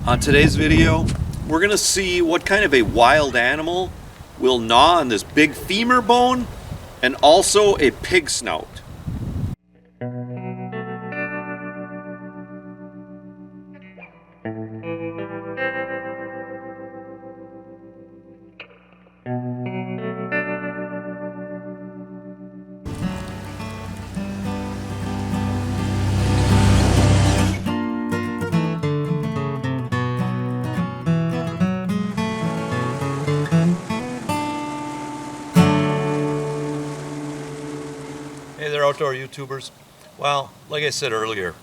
On today's video, we're going to see what kind of a wild animal will gnaw on this big femur bone and also a pig snout. Hey there, outdoor YouTubers. Well, like I said earlier,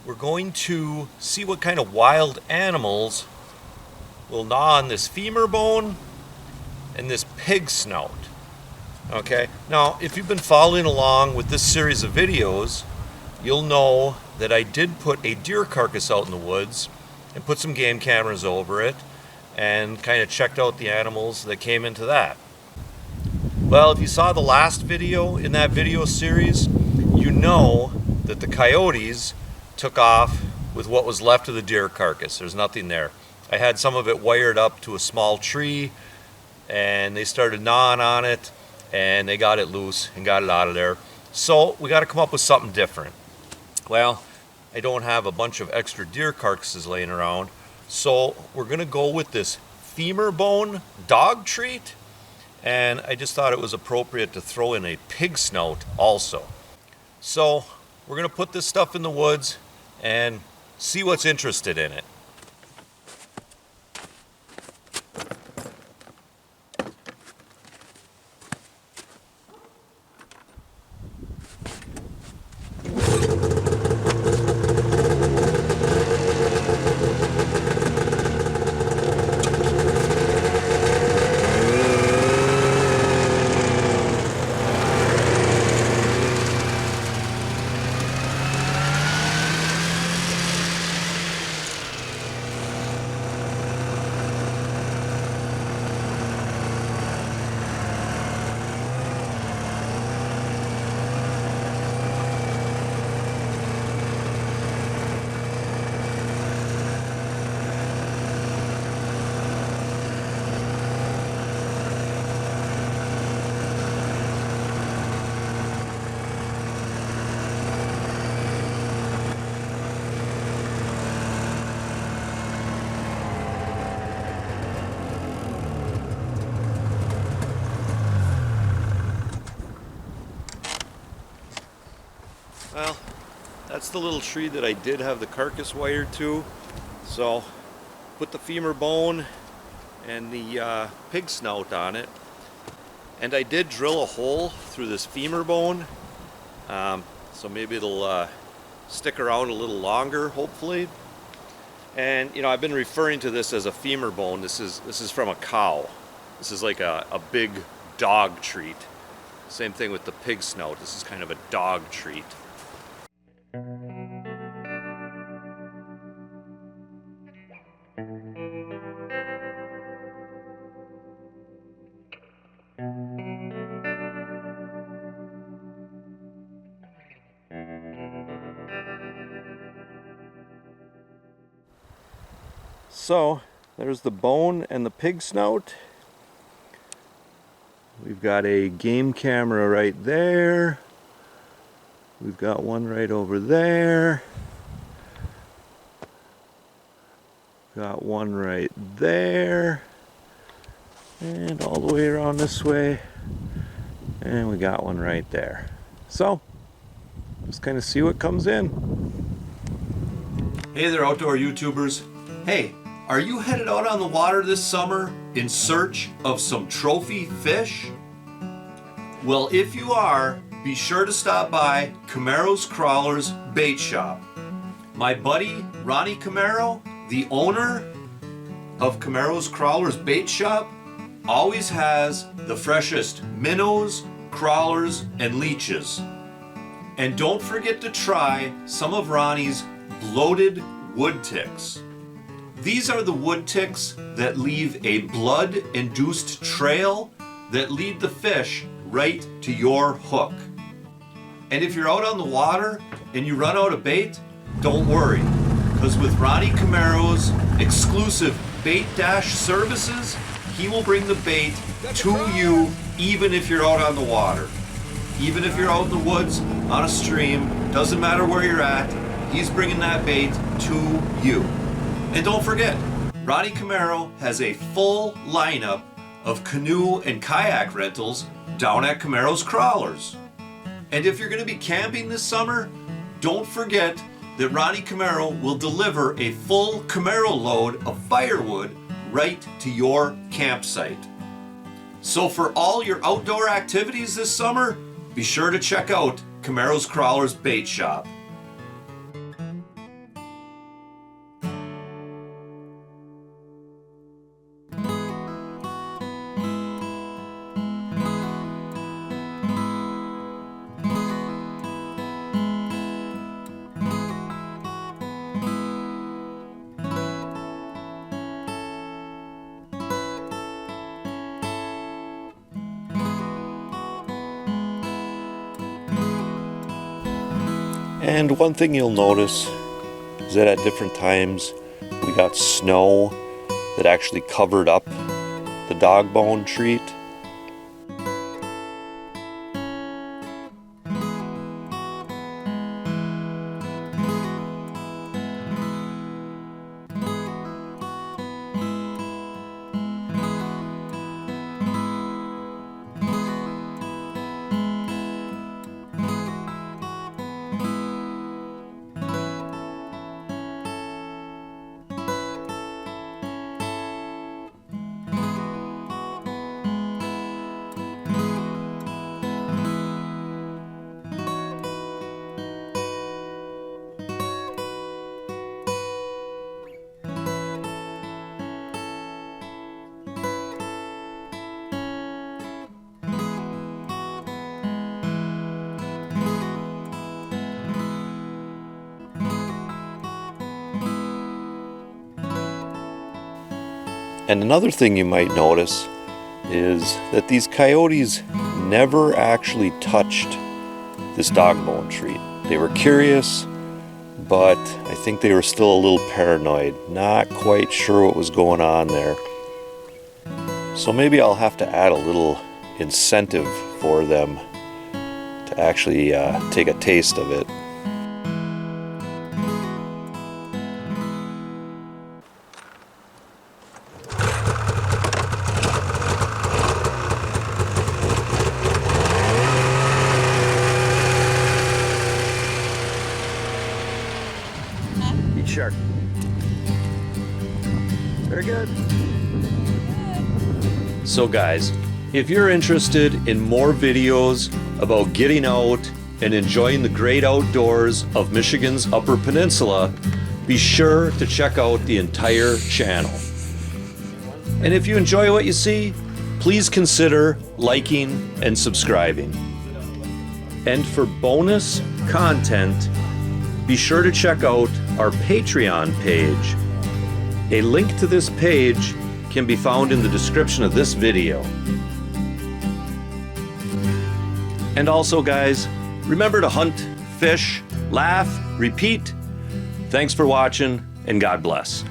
we're going to see what kind of wild animals will gnaw on this femur bone and this pig snout. Okay, now if you've been following along with this series of videos, you'll know that I did put a deer carcass out in the woods and put some game cameras over it and kind of checked out the animals that came into that. Well, if you saw the last video in that video series, you know that the coyotes took off with what was left of the deer carcass. There's nothing there. I had some of it wired up to a small tree and they started gnawing on it and they got it loose and got it out of there. So we got to come up with something different. Well, I don't have a bunch of extra deer carcasses laying around, so we're going to go with this femur bone dog treat. And I just thought it was appropriate to throw in a pig snout also. So we're going to put this stuff in the woods and see what's interested in it. Well, that's the little tree that I did have the carcass wired to. So put the femur bone and the pig snout on it. And I did drill a hole through this femur bone. So maybe it'll stick around a little longer, hopefully. And you know, I've been referring to this as a femur bone. This is from a cow. This is like a big dog treat. Same thing with the pig snout. This is kind of a dog treat. So there's the bone and the pig snout. We've got a game camera right there. We've got one right over there. Got one right there. And all the way around this way. And we got one right there. So, just kind of see what comes in. Hey there, outdoor YouTubers. Hey, are you headed out on the water this summer in search of some trophy fish? Well, if you are, be sure to stop by Camaro's Crawlers Bait Shop. My buddy, Ronnie Camaro, the owner of Camaro's Crawlers Bait Shop, always has the freshest minnows, crawlers, and leeches. And don't forget to try some of Ronnie's bloated wood ticks. These are the wood ticks that leave a blood-induced trail that lead the fish right to your hook. And if you're out on the water and you run out of bait, don't worry, because with Ronnie Camaro's exclusive exclusive bait dash services, he will bring the bait to you even if you're out on the water. Even if you're out in the woods, on a stream, doesn't matter where you're at, he's bringing that bait to you. And don't forget, Ronnie Camaro has a full lineup of canoe and kayak rentals down at Camaro's Crawlers. And if you're going to be camping this summer, don't forget that Ronnie Camaro will deliver a full Camaro load of firewood right to your campsite. So for all your outdoor activities this summer, be sure to check out Camaro's Crawlers Bait Shop. And one thing you'll notice is that at different times we got snow that actually covered up the dog bone treat. And another thing you might notice is that these coyotes never actually touched this dog bone treat. They were curious, but I think they were still a little paranoid, not quite sure what was going on there. So maybe I'll have to add a little incentive for them to actually take a taste of it. Shark. Very good. So guys, if you're interested in more videos about getting out and enjoying the great outdoors of Michigan's Upper Peninsula, be sure to check out the entire channel. And if you enjoy what you see, please consider liking and subscribing. And for bonus content, be sure to check out our Patreon page. A link to this page can be found in the description of this video. And also guys, remember to hunt, fish, laugh, repeat. Thanks for watching, and God bless.